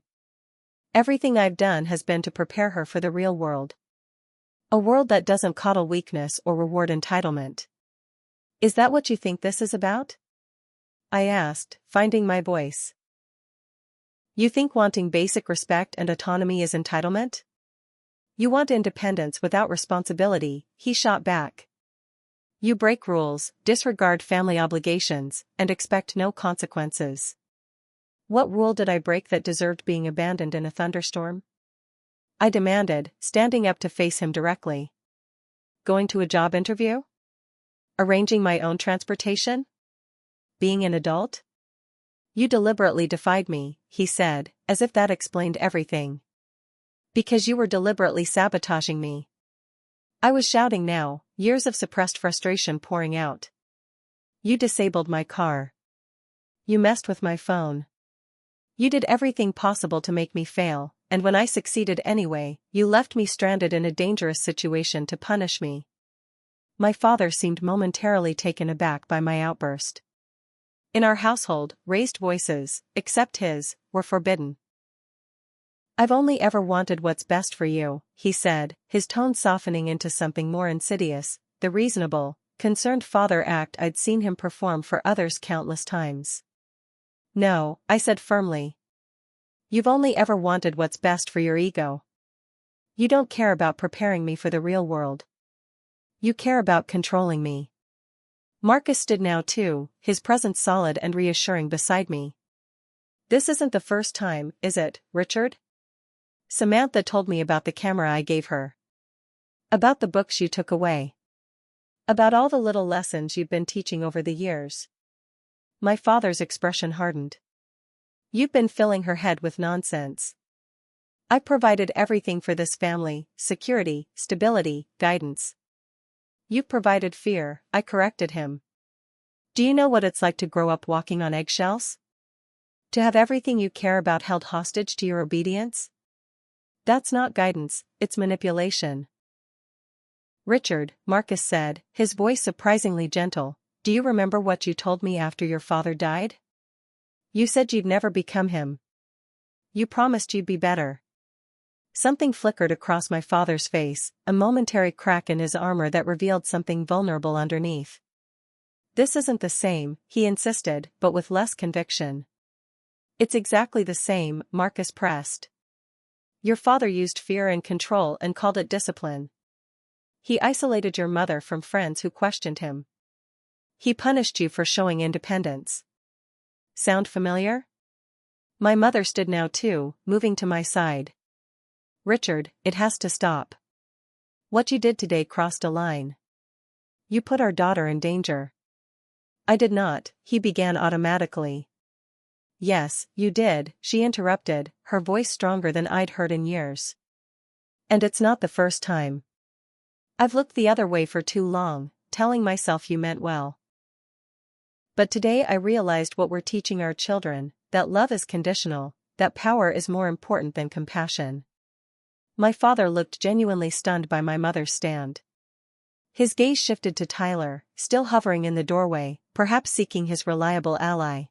Everything I've done has been to prepare her for the real world. A world that doesn't coddle weakness or reward entitlement. Is that what you think this is about? I asked, finding my voice. You think wanting basic respect and autonomy is entitlement? You want independence without responsibility, he shot back. You break rules, disregard family obligations, and expect no consequences. What rule did I break that deserved being abandoned in a thunderstorm? I demanded, standing up to face him directly. Going to a job interview? Arranging my own transportation? Being an adult? You deliberately defied me, he said, as if that explained everything. Because you were deliberately sabotaging me. I was shouting now, years of suppressed frustration pouring out. You disabled my car. You messed with my phone. You did everything possible to make me fail, and when I succeeded anyway, you left me stranded in a dangerous situation to punish me. My father seemed momentarily taken aback by my outburst. In our household, raised voices, except his, were forbidden. I've only ever wanted what's best for you, he said, his tone softening into something more insidious, the reasonable, concerned father act I'd seen him perform for others countless times. No, I said firmly. You've only ever wanted what's best for your ego. You don't care about preparing me for the real world. You care about controlling me. Marcus stood now too, his presence solid and reassuring beside me. This isn't the first time, is it, Richard? Samantha told me about the camera I gave her. About the books you took away. About all the little lessons you've been teaching over the years. My father's expression hardened. You've been filling her head with nonsense. I provided everything for this family, security, stability, guidance. You've provided fear, I corrected him. Do you know what it's like to grow up walking on eggshells? To have everything you care about held hostage to your obedience? That's not guidance, it's manipulation. Richard, Marcus said, his voice surprisingly gentle, do you remember what you told me after your father died? You said you'd never become him. You promised you'd be better. Something flickered across my father's face, a momentary crack in his armor that revealed something vulnerable underneath. This isn't the same, he insisted, but with less conviction. It's exactly the same, Marcus pressed. Your father used fear and control and called it discipline. He isolated your mother from friends who questioned him. He punished you for showing independence. Sound familiar? My mother stood now too, moving to my side. Richard, it has to stop. What you did today crossed a line. You put our daughter in danger. I did not, he began automatically. Yes, you did, she interrupted, her voice stronger than I'd heard in years. And it's not the first time. I've looked the other way for too long, telling myself you meant well. But today I realized what we're teaching our children, that love is conditional, that power is more important than compassion. My father looked genuinely stunned by my mother's stand. His gaze shifted to Tyler, still hovering in the doorway, perhaps seeking his reliable ally.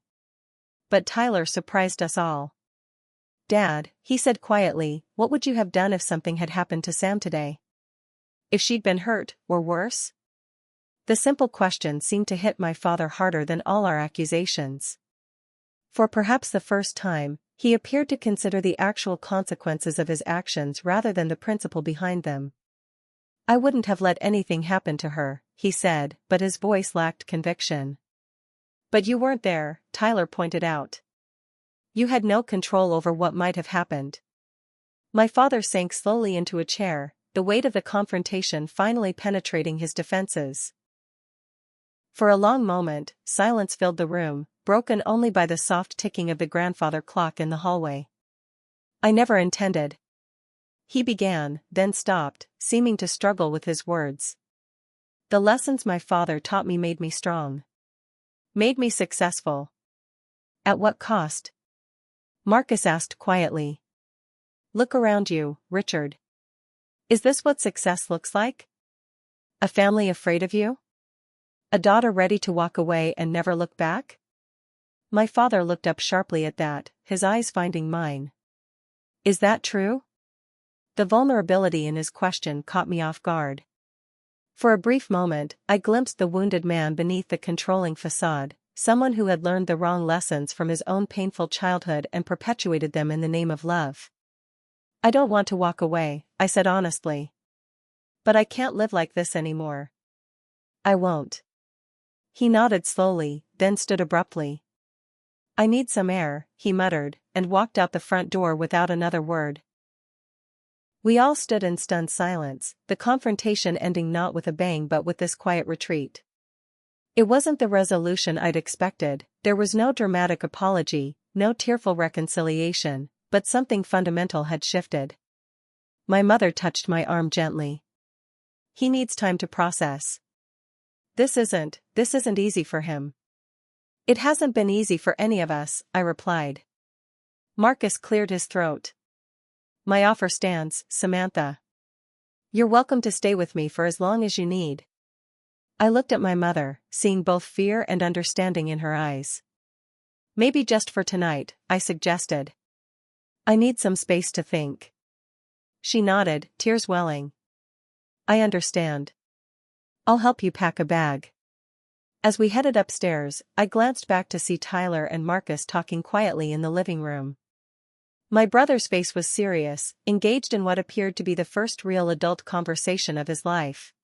But Tyler surprised us all. Dad, he said quietly, what would you have done if something had happened to Sam today? If she'd been hurt, or worse? The simple question seemed to hit my father harder than all our accusations. For perhaps the first time, he appeared to consider the actual consequences of his actions rather than the principle behind them. I wouldn't have let anything happen to her, he said, but his voice lacked conviction. But you weren't there, Tyler pointed out. You had no control over what might have happened. My father sank slowly into a chair, the weight of the confrontation finally penetrating his defenses. For a long moment, silence filled the room, broken only by the soft ticking of the grandfather clock in the hallway. I never intended. He began, then stopped, seeming to struggle with his words. The lessons my father taught me made me strong. Made me successful. At what cost? Marcus asked quietly. Look around you, Richard. Is this what success looks like? A family afraid of you? A daughter ready to walk away and never look back? My father looked up sharply at that, his eyes finding mine. Is that true? The vulnerability in his question caught me off guard. For a brief moment, I glimpsed the wounded man beneath the controlling facade, someone who had learned the wrong lessons from his own painful childhood and perpetuated them in the name of love. I don't want to walk away, I said honestly. But I can't live like this anymore. I won't. He nodded slowly, then stood abruptly. I need some air, he muttered, and walked out the front door without another word. We all stood in stunned silence, the confrontation ending not with a bang but with this quiet retreat. It wasn't the resolution I'd expected, there was no dramatic apology, no tearful reconciliation, but something fundamental had shifted. My mother touched my arm gently. He needs time to process. This isn't easy for him. It hasn't been easy for any of us, I replied. Marcus cleared his throat. My offer stands, Samantha. You're welcome to stay with me for as long as you need. I looked at my mother, seeing both fear and understanding in her eyes. Maybe just for tonight, I suggested. I need some space to think. She nodded, tears welling. I understand. I'll help you pack a bag. As we headed upstairs, I glanced back to see Tyler and Marcus talking quietly in the living room. My brother's face was serious, engaged in what appeared to be the first real adult conversation of his life.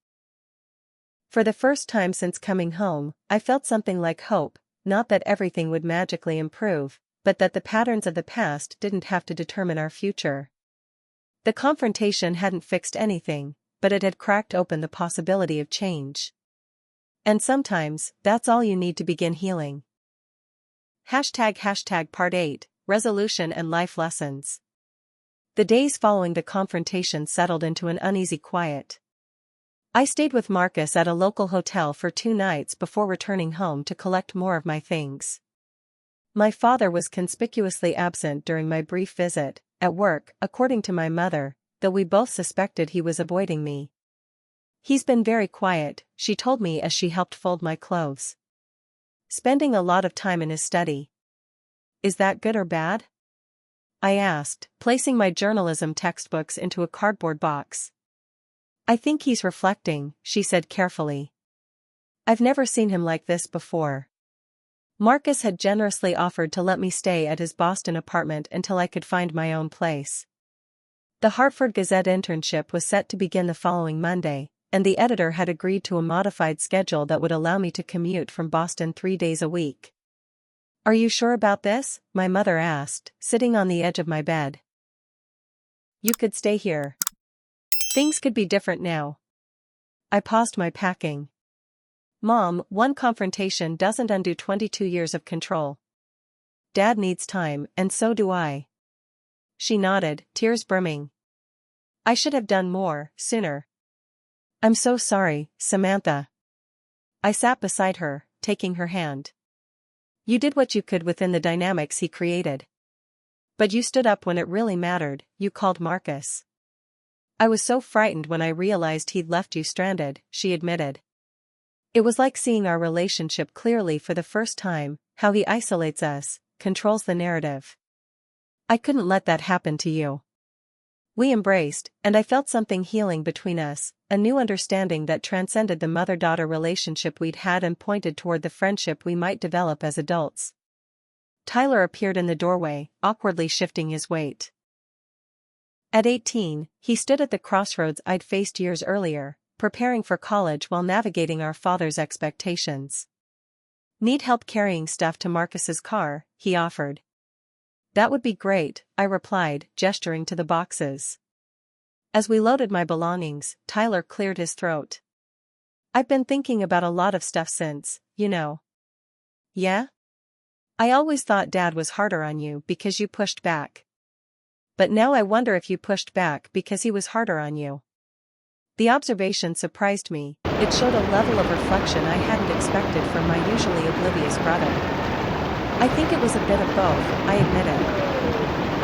For the first time since coming home, I felt something like hope, not that everything would magically improve, but that the patterns of the past didn't have to determine our future. The confrontation hadn't fixed anything, but it had cracked open the possibility of change. And sometimes, that's all you need to begin healing. ## Part 8, Resolution and Life Lessons. The days following the confrontation settled into an uneasy quiet. I stayed with Marcus at a local hotel for 2 nights before returning home to collect more of my things. My father was conspicuously absent during my brief visit, at work, according to my mother, though we both suspected he was avoiding me. He's been very quiet, she told me as she helped fold my clothes. Spending a lot of time in his study. Is that good or bad? I asked, placing my journalism textbooks into a cardboard box. I think he's reflecting, she said carefully. I've never seen him like this before. Marcus had generously offered to let me stay at his Boston apartment until I could find my own place. The Hartford Gazette internship was set to begin the following Monday, and the editor had agreed to a modified schedule that would allow me to commute from Boston 3 days a week. "Are you sure about this?" my mother asked, sitting on the edge of my bed. "You could stay here. Things could be different now." I paused my packing. "Mom, one confrontation doesn't undo 22 years of control. Dad needs time, and so do I." She nodded, tears brimming. "I should have done more, sooner." "I'm so sorry, Samantha." I sat beside her, taking her hand. "You did what you could within the dynamics he created. But you stood up when it really mattered. You called Marcus." "I was so frightened when I realized he'd left you stranded," she admitted. "It was like seeing our relationship clearly for the first time, how he isolates us, controls the narrative. I couldn't let that happen to you." We embraced, and I felt something healing between us, a new understanding that transcended the mother-daughter relationship we'd had and pointed toward the friendship we might develop as adults. Tyler appeared in the doorway, awkwardly shifting his weight. At 18, he stood at the crossroads I'd faced years earlier, preparing for college while navigating our father's expectations. "Need help carrying stuff to Marcus's car?" he offered. "That would be great," I replied, gesturing to the boxes. As we loaded my belongings, Tyler cleared his throat. "I've been thinking about a lot of stuff since, you know." "Yeah? I always thought Dad was harder on you because you pushed back. But now I wonder if you pushed back because he was harder on you." The observation surprised me. It showed a level of reflection I hadn't expected from my usually oblivious brother. "I think it was a bit of both," I admitted.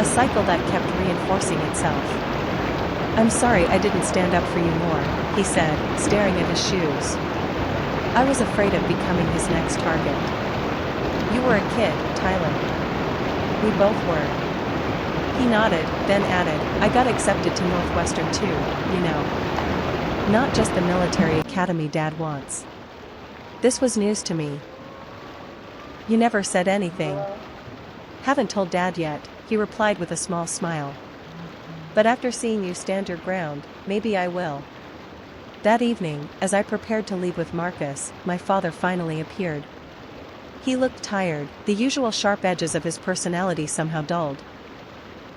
"A cycle that kept reinforcing itself." "I'm sorry I didn't stand up for you more," he said, staring at his shoes. I was afraid of becoming his next target. "You were a kid, Tyler." "We both were." He nodded, then added, "I got accepted to Northwestern too, you know. Not just the military academy Dad wants." This was news to me. "You never said anything." "Haven't told Dad yet," he replied with a small smile. "But after seeing you stand your ground, maybe I will." That evening, as I prepared to leave with Marcus, my father finally appeared. He looked tired, the usual sharp edges of his personality somehow dulled.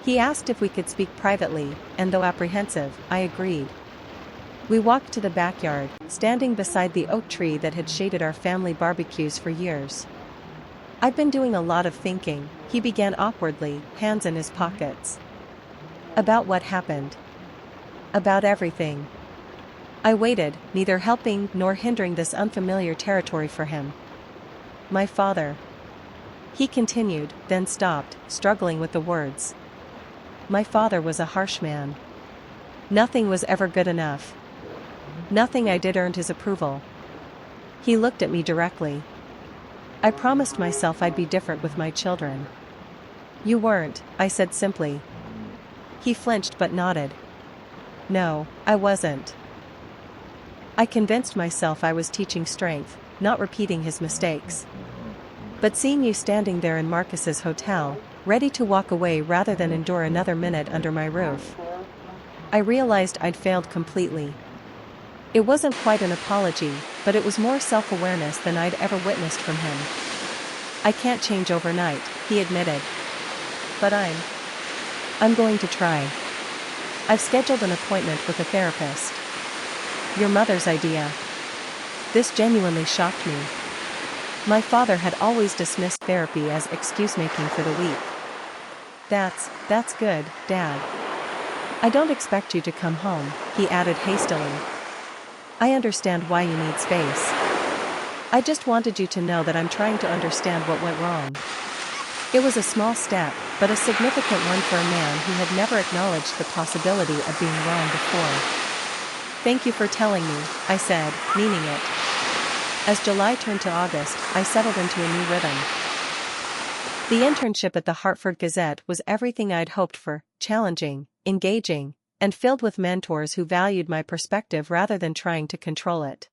He asked if we could speak privately, and though apprehensive, I agreed. We walked to the backyard, standing beside the oak tree that had shaded our family barbecues for years. "I've been doing a lot of thinking," he began awkwardly, hands in his pockets. "About what happened?" "About everything." I waited, neither helping nor hindering this unfamiliar territory for him. "My father," he continued, then stopped, struggling with the words. "My father was a harsh man. Nothing was ever good enough. Nothing I did earned his approval." He looked at me directly. "I promised myself I'd be different with my children." "You weren't," I said simply. He flinched but nodded. "No, I wasn't." I convinced myself I was teaching strength, not repeating his mistakes. But seeing you standing there in Marcus's hotel, ready to walk away rather than endure another minute under my roof, I realized I'd failed completely. It wasn't quite an apology, but it was more self-awareness than I'd ever witnessed from him. "I can't change overnight," he admitted. "But I'm going to try. I've scheduled an appointment with a therapist." "Your mother's idea." This genuinely shocked me. My father had always dismissed therapy as excuse-making for the weak. That's good, Dad. I don't expect you to come home," he added hastily. "I understand why you need space. I just wanted you to know that I'm trying to understand what went wrong." It was a small step, but a significant one for a man who had never acknowledged the possibility of being wrong before. "Thank you for telling me," I said, meaning it. As July turned to August, I settled into a new rhythm. The internship at the Hartford Gazette was everything I'd hoped for: challenging, engaging, and filled with mentors who valued my perspective rather than trying to control it.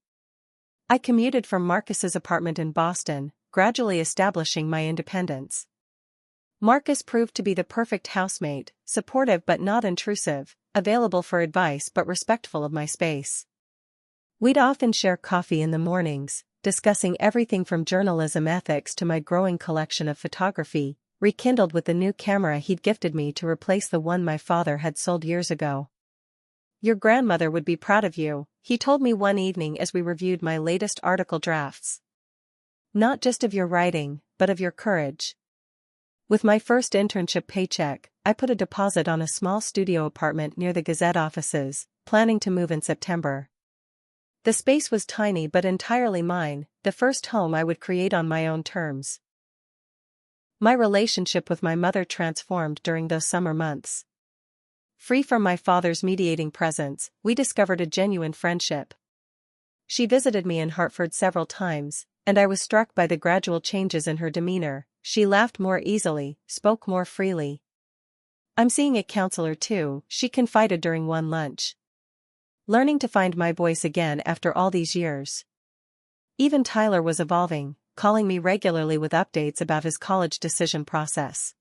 I commuted from Marcus's apartment in Boston, gradually establishing my independence. Marcus proved to be the perfect housemate, supportive but not intrusive, available for advice but respectful of my space. We'd often share coffee in the mornings, discussing everything from journalism ethics to my growing collection of photography, rekindled with the new camera he'd gifted me to replace the one my father had sold years ago. "Your grandmother would be proud of you," he told me one evening as we reviewed my latest article drafts. "Not just of your writing, but of your courage." With my first internship paycheck, I put a deposit on a small studio apartment near the Gazette offices, planning to move in September. The space was tiny but entirely mine, the first home I would create on my own terms. My relationship with my mother transformed during those summer months. Free from my father's mediating presence, we discovered a genuine friendship. She visited me in Hartford several times, and I was struck by the gradual changes in her demeanor. She laughed more easily, spoke more freely. "I'm seeing a counselor too," she confided during one lunch. "Learning to find my voice again after all these years." Even Tyler was evolving, calling me regularly with updates about his college decision process.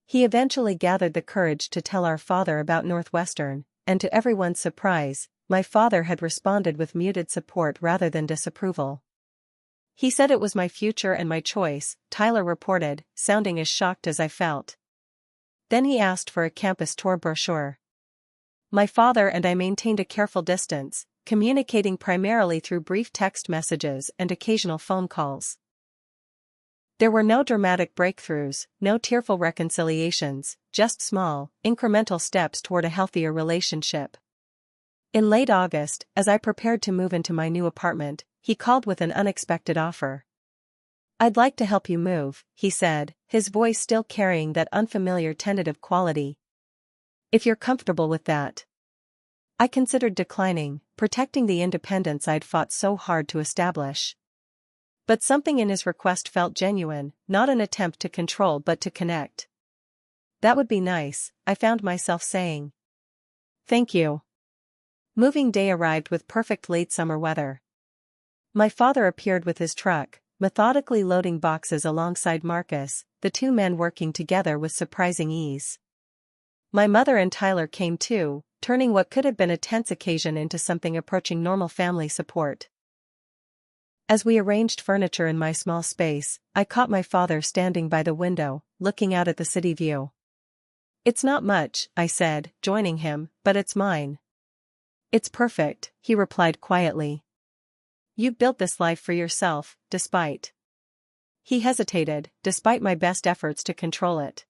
He eventually gathered the courage to tell our father about Northwestern, and to everyone's surprise, my father had responded with muted support rather than disapproval. "He said it was my future and my choice," Tyler reported, sounding as shocked as I felt. Then he asked for a campus tour brochure. My father and I maintained a careful distance, communicating primarily through brief text messages and occasional phone calls. There were no dramatic breakthroughs, no tearful reconciliations, just small, incremental steps toward a healthier relationship. In late August, as I prepared to move into my new apartment, he called with an unexpected offer. "I'd like to help you move," he said, his voice still carrying that unfamiliar tentative quality. "If you're comfortable with that." I considered declining, protecting the independence I'd fought so hard to establish. But something in his request felt genuine, not an attempt to control but to connect. "That would be nice," I found myself saying. "Thank you." Moving day arrived with perfect late summer weather. My father appeared with his truck, methodically loading boxes alongside Marcus, the two men working together with surprising ease. My mother and Tyler came too, turning what could have been a tense occasion into something approaching normal family support. As we arranged furniture in my small space, I caught my father standing by the window, looking out at the city view. "It's not much," I said, joining him, "but it's mine." "It's perfect," he replied quietly. "You've built this life for yourself, despite..." He hesitated, despite my best efforts to control it.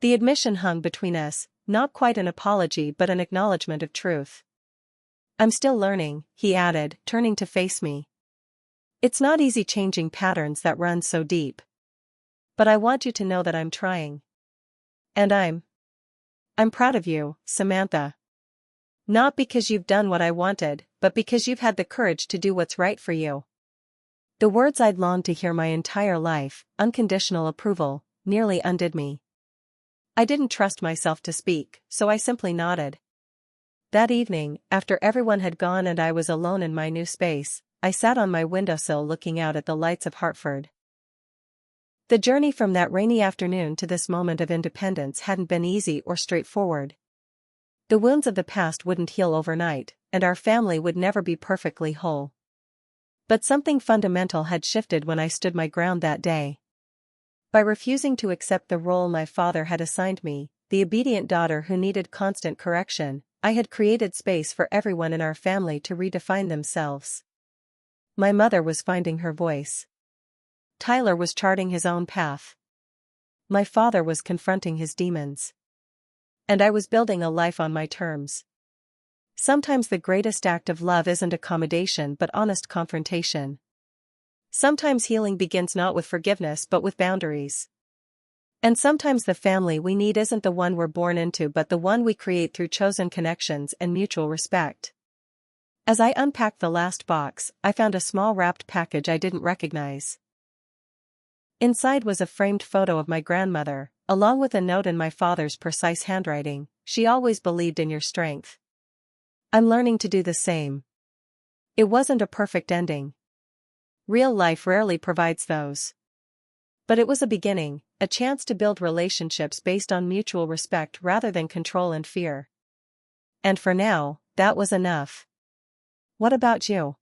The admission hung between us, not quite an apology but an acknowledgement of truth. "I'm still learning," he added, turning to face me. "It's not easy changing patterns that run so deep. But I want you to know that I'm trying. And I'm proud of you, Samantha. Not because you've done what I wanted, but because you've had the courage to do what's right for you." The words I'd longed to hear my entire life, unconditional approval, nearly undid me. I didn't trust myself to speak, so I simply nodded. That evening, after everyone had gone and I was alone in my new space, I sat on my windowsill looking out at the lights of Hartford. The journey from that rainy afternoon to this moment of independence hadn't been easy or straightforward. The wounds of the past wouldn't heal overnight, and our family would never be perfectly whole. But something fundamental had shifted when I stood my ground that day. By refusing to accept the role my father had assigned me, the obedient daughter who needed constant correction, I had created space for everyone in our family to redefine themselves. My mother was finding her voice. Tyler was charting his own path. My father was confronting his demons. And I was building a life on my terms. Sometimes the greatest act of love isn't accommodation but honest confrontation. Sometimes healing begins not with forgiveness but with boundaries. And sometimes the family we need isn't the one we're born into but the one we create through chosen connections and mutual respect. As I unpacked the last box, I found a small wrapped package I didn't recognize. Inside was a framed photo of my grandmother, along with a note in my father's precise handwriting: "She always believed in your strength. I'm learning to do the same." It wasn't a perfect ending. Real life rarely provides those. But it was a beginning, a chance to build relationships based on mutual respect rather than control and fear. And for now, that was enough. What about you?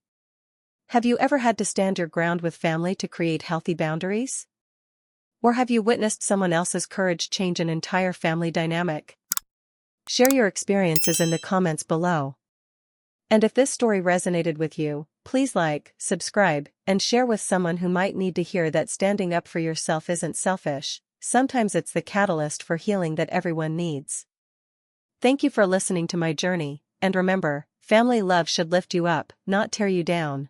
Have you ever had to stand your ground with family to create healthy boundaries? Or have you witnessed someone else's courage change an entire family dynamic? Share your experiences in the comments below. And if this story resonated with you, please like, subscribe, and share with someone who might need to hear that standing up for yourself isn't selfish. Sometimes it's the catalyst for healing that everyone needs. Thank you for listening to my journey, and remember, family love should lift you up, not tear you down.